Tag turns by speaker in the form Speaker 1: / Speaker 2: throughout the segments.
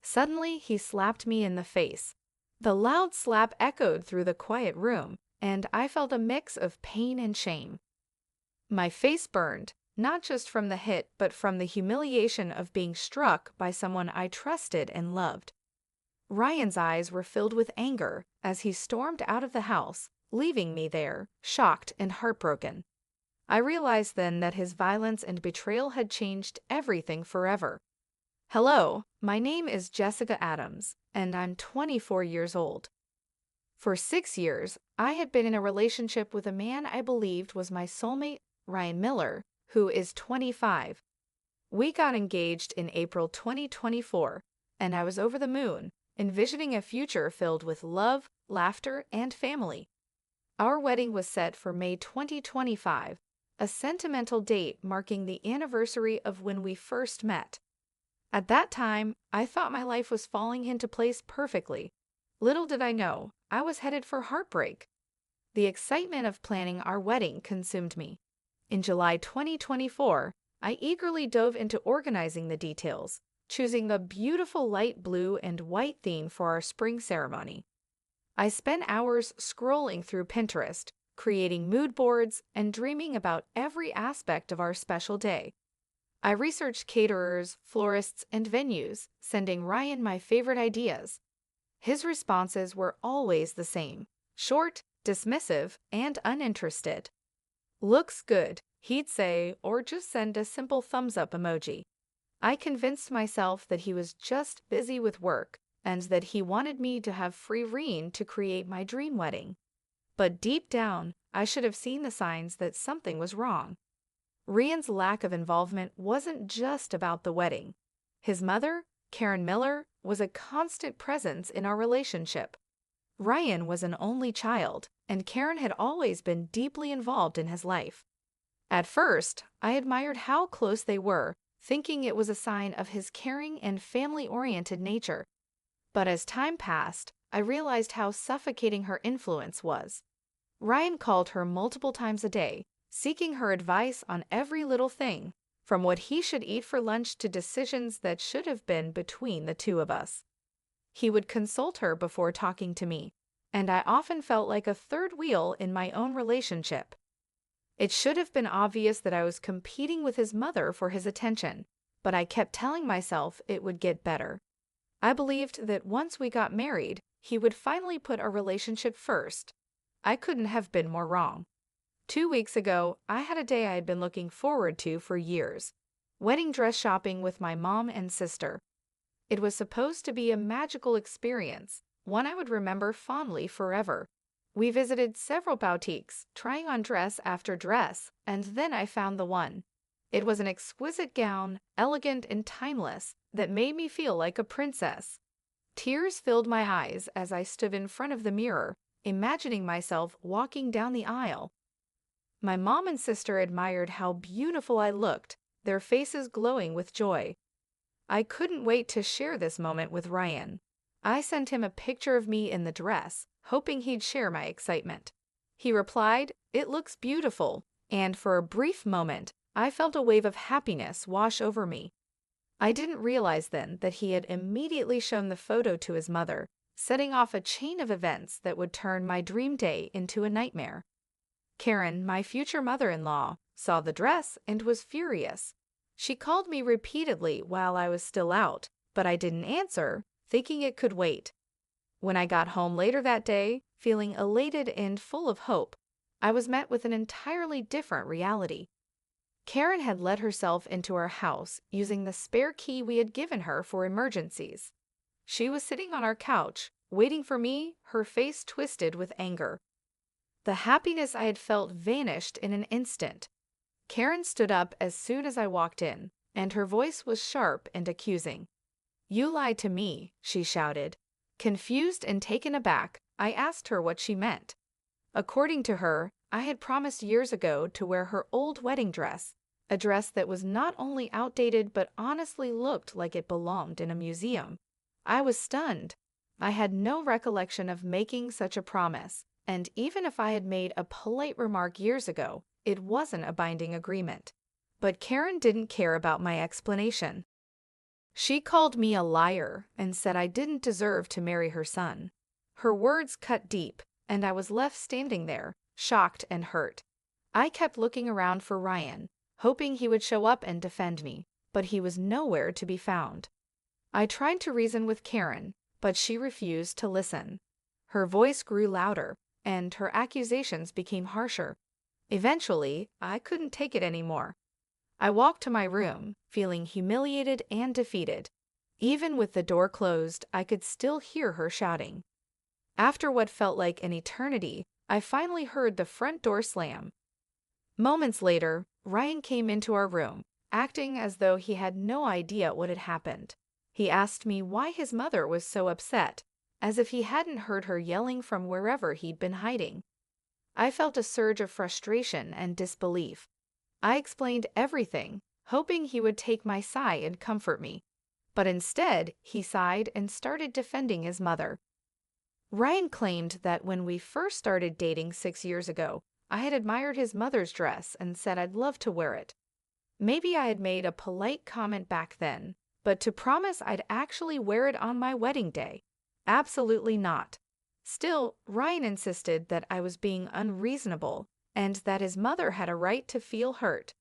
Speaker 1: Suddenly, he slapped me in the face. The loud slap echoed through the quiet room, and I felt a mix of pain and shame. My face burned, not just from the hit, but from the humiliation of being struck by someone I trusted and loved. Ryan's eyes were filled with anger as he stormed out of the house, leaving me there, shocked and heartbroken. I realized then that his violence and betrayal had changed everything forever. Hello, my name is Jessica Adams, and I'm 24 years old. For 6 years, I had been in a relationship with a man I believed was my soulmate, Ryan Miller, who is 25. We got engaged in April 2024, and I was over the moon, envisioning a future filled with love, laughter, and family. Our wedding was set for May 2025, a sentimental date marking the anniversary of when we first met. At that time, I thought my life was falling into place perfectly. Little did I know, I was headed for heartbreak. The excitement of planning our wedding consumed me. In July 2024, I eagerly dove into organizing the details, choosing a beautiful light blue and white theme for our spring ceremony. I spent hours scrolling through Pinterest, creating mood boards, and dreaming about every aspect of our special day. I researched caterers, florists, and venues, sending Ryan my favorite ideas. His responses were always the same: short, dismissive, and uninterested. "Looks good," he'd say, or just send a simple thumbs-up emoji. I convinced myself that he was just busy with work and that he wanted me to have free rein to create my dream wedding. But deep down, I should have seen the signs that something was wrong. Ryan's lack of involvement wasn't just about the wedding. His mother, Karen Miller, was a constant presence in our relationship. Ryan was an only child, and Karen had always been deeply involved in his life. At first, I admired how close they were, thinking it was a sign of his caring and family-oriented nature. But as time passed, I realized how suffocating her influence was. Ryan called her multiple times a day, seeking her advice on every little thing, from what he should eat for lunch to decisions that should have been between the two of us. He would consult her before talking to me, and I often felt like a third wheel in my own relationship. It should have been obvious that I was competing with his mother for his attention, but I kept telling myself it would get better. I believed that once we got married, he would finally put our relationship first. I couldn't have been more wrong. 2 weeks ago, I had a day I had been looking forward to for years: wedding dress shopping with my mom and sister. It was supposed to be a magical experience, one I would remember fondly forever. We visited several boutiques, trying on dress after dress, and then I found the one. It was an exquisite gown, elegant and timeless, that made me feel like a princess. Tears filled my eyes as I stood in front of the mirror, imagining myself walking down the aisle. My mom and sister admired how beautiful I looked, their faces glowing with joy. I couldn't wait to share this moment with Ryan. I sent him a picture of me in the dress, hoping he'd share my excitement. He replied, "It looks beautiful," and for a brief moment, I felt a wave of happiness wash over me. I didn't realize then that he had immediately shown the photo to his mother, setting off a chain of events that would turn my dream day into a nightmare. Karen, my future mother-in-law, saw the dress and was furious. She called me repeatedly while I was still out, but I didn't answer, thinking it could wait. When I got home later that day, feeling elated and full of hope, I was met with an entirely different reality. Karen had let herself into our house using the spare key we had given her for emergencies. She was sitting on our couch, waiting for me, her face twisted with anger. The happiness I had felt vanished in an instant. Karen stood up as soon as I walked in, and her voice was sharp and accusing. "You lied to me," she shouted. Confused and taken aback, I asked her what she meant. According to her, I had promised years ago to wear her old wedding dress, a dress that was not only outdated but honestly looked like it belonged in a museum. I was stunned. I had no recollection of making such a promise, and even if I had made a polite remark years ago, it wasn't a binding agreement. But Karen didn't care about my explanation. She called me a liar and said I didn't deserve to marry her son. Her words cut deep, and I was left standing there, shocked and hurt. I kept looking around for Ryan, hoping he would show up and defend me, but he was nowhere to be found. I tried to reason with Karen, but she refused to listen. Her voice grew louder, and her accusations became harsher. Eventually, I couldn't take it anymore. I walked to my room, feeling humiliated and defeated. Even with the door closed, I could still hear her shouting. After what felt like an eternity, I finally heard the front door slam. Moments later, Ryan came into our room, acting as though he had no idea what had happened. He asked me why his mother was so upset, as if he hadn't heard her yelling from wherever he'd been hiding. I felt a surge of frustration and disbelief. I explained everything, hoping he would take my side and comfort me. But instead, he sighed and started defending his mother. Ryan claimed that when we first started dating 6 years ago, I had admired his mother's dress and said I'd love to wear it. Maybe I had made a polite comment back then, but to promise I'd actually wear it on my wedding day? Absolutely not. Still, Ryan insisted that I was being unreasonable and that his mother had a right to feel hurt.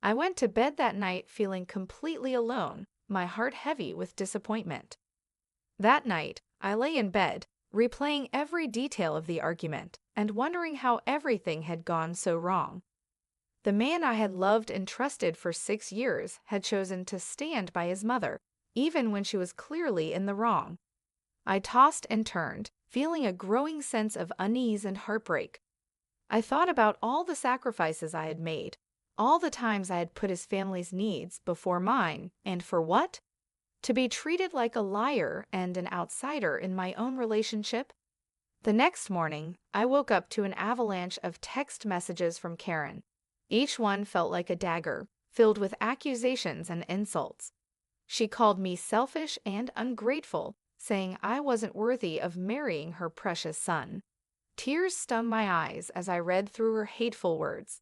Speaker 1: I went to bed that night feeling completely alone, my heart heavy with disappointment. That night, I lay in bed, replaying every detail of the argument and wondering how everything had gone so wrong. The man I had loved and trusted for 6 years had chosen to stand by his mother, even when she was clearly in the wrong. I tossed and turned, feeling a growing sense of unease and heartbreak. I thought about all the sacrifices I had made, all the times I had put his family's needs before mine, and for what? To be treated like a liar and an outsider in my own relationship? The next morning, I woke up to an avalanche of text messages from Karen. Each one felt like a dagger, filled with accusations and insults. She called me selfish and ungrateful, saying I wasn't worthy of marrying her precious son. Tears stung my eyes as I read through her hateful words.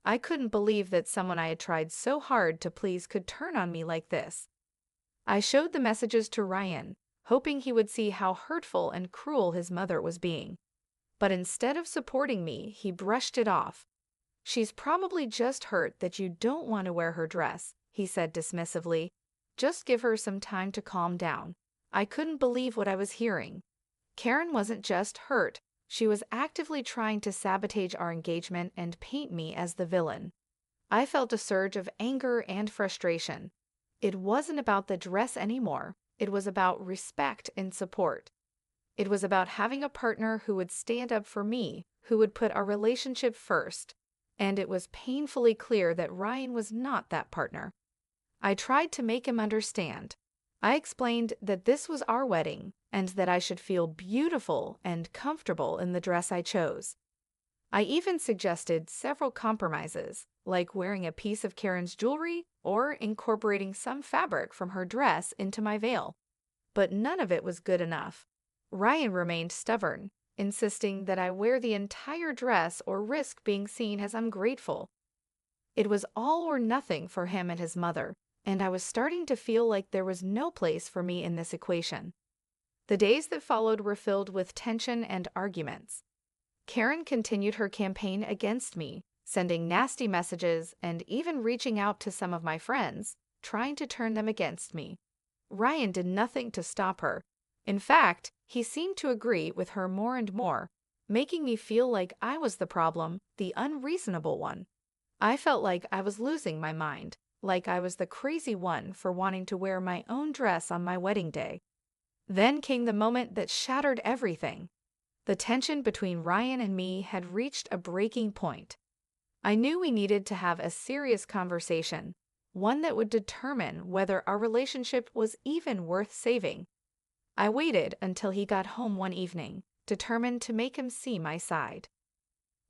Speaker 1: I couldn't believe that someone I had tried so hard to please could turn on me like this. I showed the messages to Ryan, hoping he would see how hurtful and cruel his mother was being. But instead of supporting me, he brushed it off. "She's probably just hurt that you don't want to wear her dress," he said dismissively. "Just give her some time to calm down." I couldn't believe what I was hearing. Karen wasn't just hurt. She was actively trying to sabotage our engagement and paint me as the villain. I felt a surge of anger and frustration. It wasn't about the dress anymore. It was about respect and support. It was about having a partner who would stand up for me, who would put our relationship first. And it was painfully clear that Ryan was not that partner. I tried to make him understand. I explained that this was our wedding and that I should feel beautiful and comfortable in the dress I chose. I even suggested several compromises, like wearing a piece of Karen's jewelry or incorporating some fabric from her dress into my veil. But none of it was good enough. Ryan remained stubborn, insisting that I wear the entire dress or risk being seen as ungrateful. It was all or nothing for him and his mother, and I was starting to feel like there was no place for me in this equation. The days that followed were filled with tension and arguments. Karen continued her campaign against me, sending nasty messages and even reaching out to some of my friends, trying to turn them against me. Ryan did nothing to stop her. In fact, he seemed to agree with her more and more, making me feel like I was the problem, the unreasonable one. I felt like I was losing my mind, like I was the crazy one for wanting to wear my own dress on my wedding day. Then came the moment that shattered everything. The tension between Ryan and me had reached a breaking point. I knew we needed to have a serious conversation, one that would determine whether our relationship was even worth saving. I waited until he got home one evening, determined to make him see my side.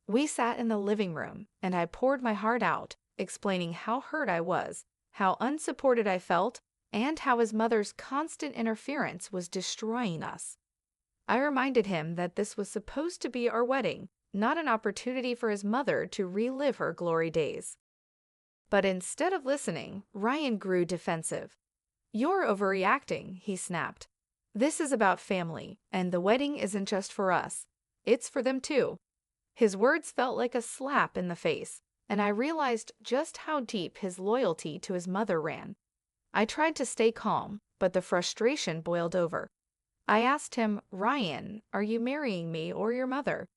Speaker 1: We sat in the living room, and I poured my heart out, explaining how hurt I was, how unsupported I felt, and how his mother's constant interference was destroying us. I reminded him that this was supposed to be our wedding, not an opportunity for his mother to relive her glory days. But instead of listening, Ryan grew defensive. "You're overreacting," he snapped. "This is about family, and the wedding isn't just for us. It's for them too." His words felt like a slap in the face, and I realized just how deep his loyalty to his mother ran. I tried to stay calm, but the frustration boiled over. I asked him, "Ryan, are you marrying me or your mother?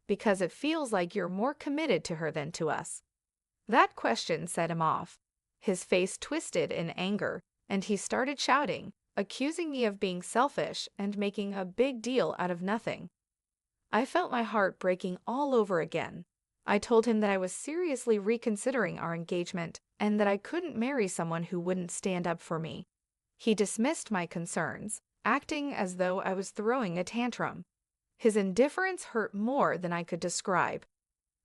Speaker 1: Because it feels like you're more committed to her than to us." That question set him off. His face twisted in anger, and he started shouting, accusing me of being selfish and making a big deal out of nothing. I felt my heart breaking all over again. I told him that I was seriously reconsidering our engagement and that I couldn't marry someone who wouldn't stand up for me. He dismissed my concerns, acting as though I was throwing a tantrum. His indifference hurt more than I could describe.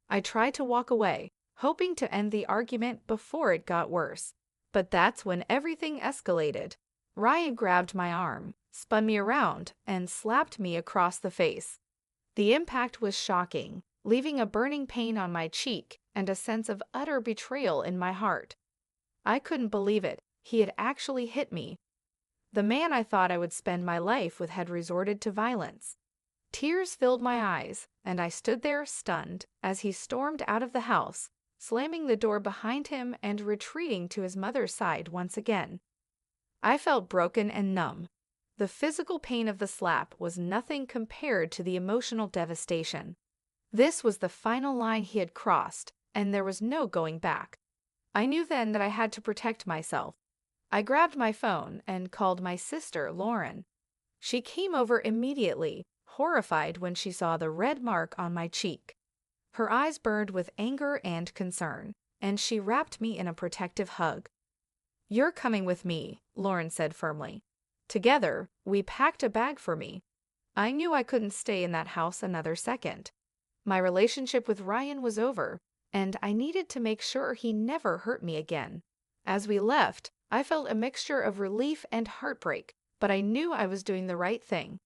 Speaker 1: I tried to walk away, hoping to end the argument before it got worse. But that's when everything escalated. Ryan grabbed my arm, spun me around, and slapped me across the face. The impact was shocking, leaving a burning pain on my cheek and a sense of utter betrayal in my heart. I couldn't believe it. He had actually hit me. The man I thought I would spend my life with had resorted to violence. Tears filled my eyes, and I stood there stunned as he stormed out of the house, slamming the door behind him and retreating to his mother's side once again. I felt broken and numb. The physical pain of the slap was nothing compared to the emotional devastation. This was the final line he had crossed, and there was no going back. I knew then that I had to protect myself. I grabbed my phone and called my sister, Lauren. She came over immediately, horrified when she saw the red mark on my cheek. Her eyes burned with anger and concern, and she wrapped me in a protective hug. "You're coming with me," Lauren said firmly. Together, we packed a bag for me. I knew I couldn't stay in that house another second. My relationship with Ryan was over, and I needed to make sure he never hurt me again. As we left, I felt a mixture of relief and heartbreak, but I knew I was doing the right thing.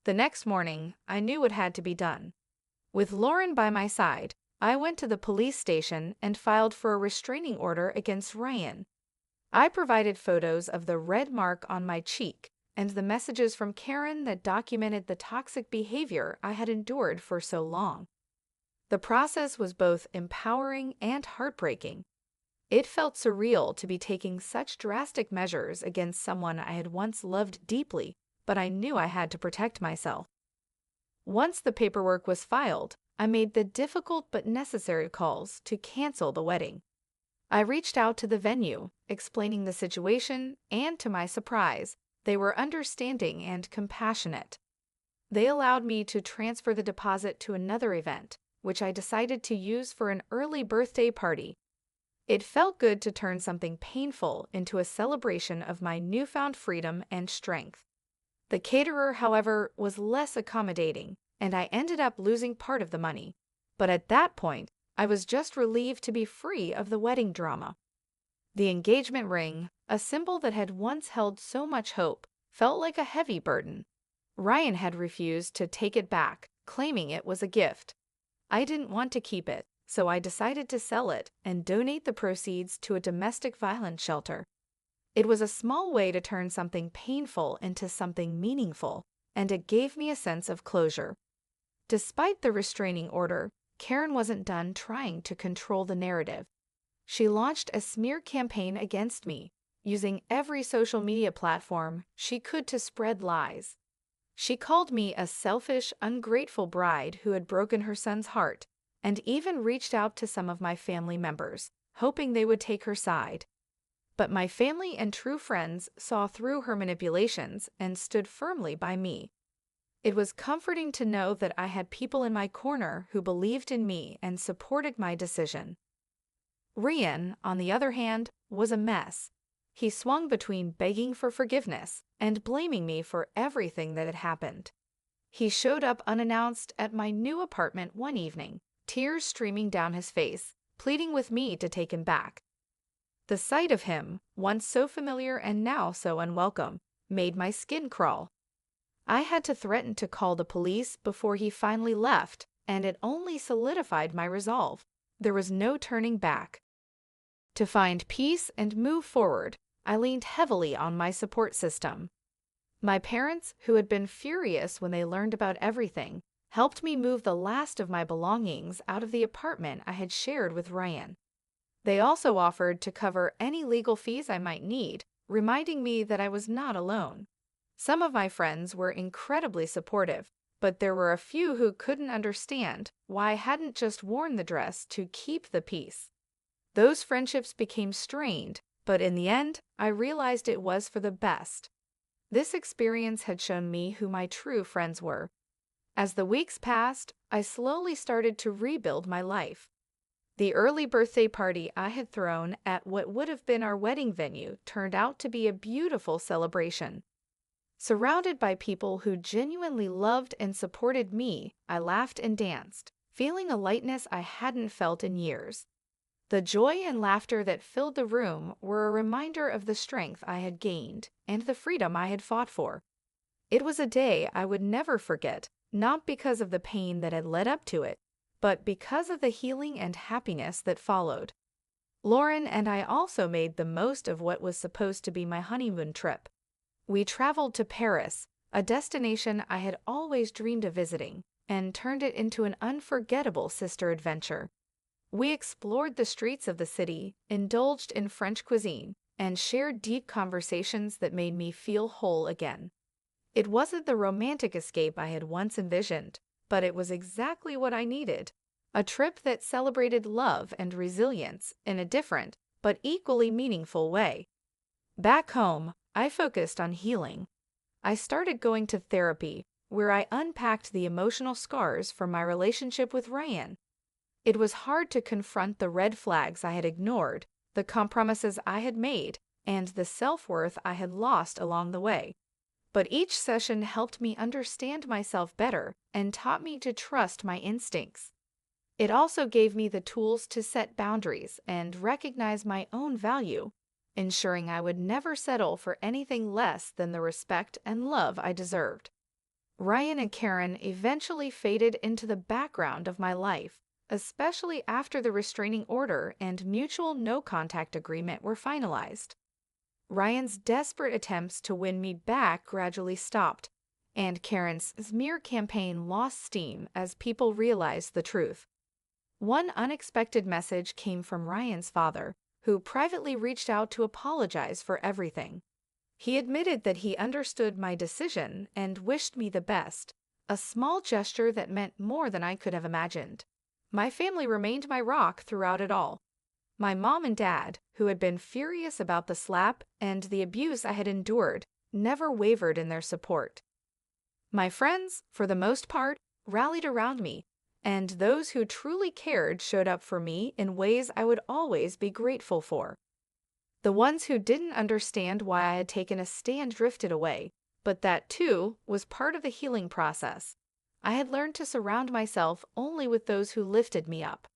Speaker 1: The next morning, I knew it had to be done. With Lauren by my side, I went to the police station and filed for a restraining order against Ryan. I provided photos of the red mark on my cheek and the messages from Karen that documented the toxic behavior I had endured for so long. The process was both empowering and heartbreaking. It felt surreal to be taking such drastic measures against someone I had once loved deeply, but I knew I had to protect myself. Once the paperwork was filed, I made the difficult but necessary calls to cancel the wedding. I reached out to the venue, explaining the situation, and to my surprise, they were understanding and compassionate. They allowed me to transfer the deposit to another event, which I decided to use for an early birthday party. It felt good to turn something painful into a celebration of my newfound freedom and strength. The caterer, however, was less accommodating, and I ended up losing part of the money. But at that point, I was just relieved to be free of the wedding drama. The engagement ring, a symbol that had once held so much hope, felt like a heavy burden. Ryan had refused to take it back, claiming it was a gift. I didn't want to keep it, so I decided to sell it and donate the proceeds to a domestic violence shelter. It was a small way to turn something painful into something meaningful, and it gave me a sense of closure. Despite the restraining order, Karen wasn't done trying to control the narrative. She launched a smear campaign against me, using every social media platform she could to spread lies. She called me a selfish, ungrateful bride who had broken her son's heart, and even reached out to some of my family members, hoping they would take her side. But my family and true friends saw through her manipulations and stood firmly by me. It was comforting to know that I had people in my corner who believed in me and supported my decision. Ryan, on the other hand, was a mess. He swung between begging for forgiveness and blaming me for everything that had happened. He showed up unannounced at my new apartment one evening, tears streaming down his face, pleading with me to take him back. The sight of him, once so familiar and now so unwelcome, made my skin crawl. I had to threaten to call the police before he finally left, and it only solidified my resolve. There was no turning back. To find peace and move forward, I leaned heavily on my support system. My parents, who had been furious when they learned about everything, helped me move the last of my belongings out of the apartment I had shared with Ryan. They also offered to cover any legal fees I might need, reminding me that I was not alone. Some of my friends were incredibly supportive, but there were a few who couldn't understand why I hadn't just worn the dress to keep the peace. Those friendships became strained, but in the end, I realized it was for the best. This experience had shown me who my true friends were. As the weeks passed, I slowly started to rebuild my life. The early birthday party I had thrown at what would have been our wedding venue turned out to be a beautiful celebration. Surrounded by people who genuinely loved and supported me, I laughed and danced, feeling a lightness I hadn't felt in years. The joy and laughter that filled the room were a reminder of the strength I had gained and the freedom I had fought for. It was a day I would never forget, not because of the pain that had led up to it, but because of the healing and happiness that followed. Lauren and I also made the most of what was supposed to be my honeymoon trip. We traveled to Paris, a destination I had always dreamed of visiting, and turned it into an unforgettable sister adventure. We explored the streets of the city, indulged in French cuisine, and shared deep conversations that made me feel whole again. It wasn't the romantic escape I had once envisioned, but it was exactly what I needed. A trip that celebrated love and resilience in a different, but equally meaningful way. Back home, I focused on healing. I started going to therapy, where I unpacked the emotional scars from my relationship with Ryan. It was hard to confront the red flags I had ignored, the compromises I had made, and the self-worth I had lost along the way. But each session helped me understand myself better and taught me to trust my instincts. It also gave me the tools to set boundaries and recognize my own value, ensuring I would never settle for anything less than the respect and love I deserved. Ryan and Karen eventually faded into the background of my life, especially after the restraining order and mutual no-contact agreement were finalized. Ryan's desperate attempts to win me back gradually stopped, and Karen's smear campaign lost steam as people realized the truth. One unexpected message came from Ryan's father, who privately reached out to apologize for everything. He admitted that he understood my decision and wished me the best, a small gesture that meant more than I could have imagined. My family remained my rock throughout it all. My mom and dad, who had been furious about the slap and the abuse I had endured, never wavered in their support. My friends, for the most part, rallied around me, and those who truly cared showed up for me in ways I would always be grateful for. The ones who didn't understand why I had taken a stand drifted away, but that, too, was part of the healing process. I had learned to surround myself only with those who lifted me up.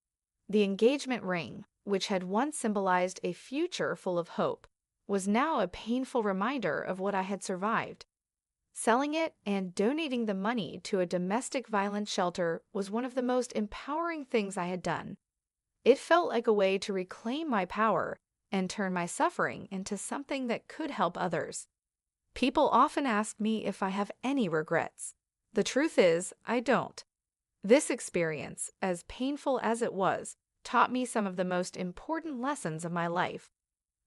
Speaker 1: The engagement ring, which had once symbolized a future full of hope, was now a painful reminder of what I had survived. Selling it and donating the money to a domestic violence shelter was one of the most empowering things I had done. It felt like a way to reclaim my power and turn my suffering into something that could help others. People often ask me if I have any regrets. The truth is, I don't. This experience, as painful as it was, taught me some of the most important lessons of my life.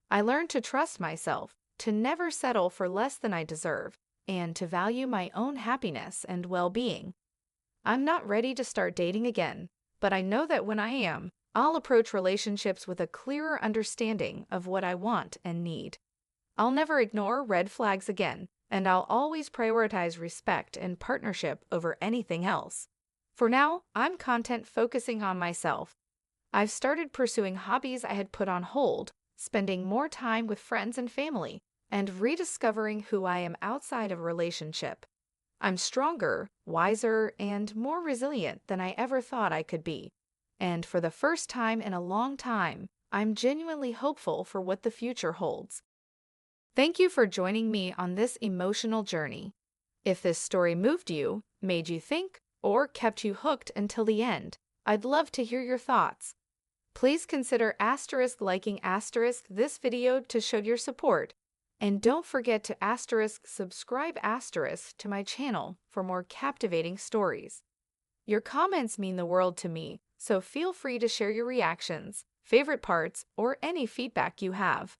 Speaker 1: I learned to trust myself, to never settle for less than I deserve, and to value my own happiness and well-being. I'm not ready to start dating again, but I know that when I am, I'll approach relationships with a clearer understanding of what I want and need. I'll never ignore red flags again, and I'll always prioritize respect and partnership over anything else. For now, I'm content focusing on myself. I've started pursuing hobbies I had put on hold, spending more time with friends and family, and rediscovering who I am outside of a relationship. I'm stronger, wiser, and more resilient than I ever thought I could be. And for the first time in a long time, I'm genuinely hopeful for what the future holds. Thank you for joining me on this emotional journey. If this story moved you, made you think, or kept you hooked until the end, I'd love to hear your thoughts. Please consider liking this video to show your support. And don't forget to subscribe to my channel for more captivating stories. Your comments mean the world to me, so feel free to share your reactions, favorite parts, or any feedback you have.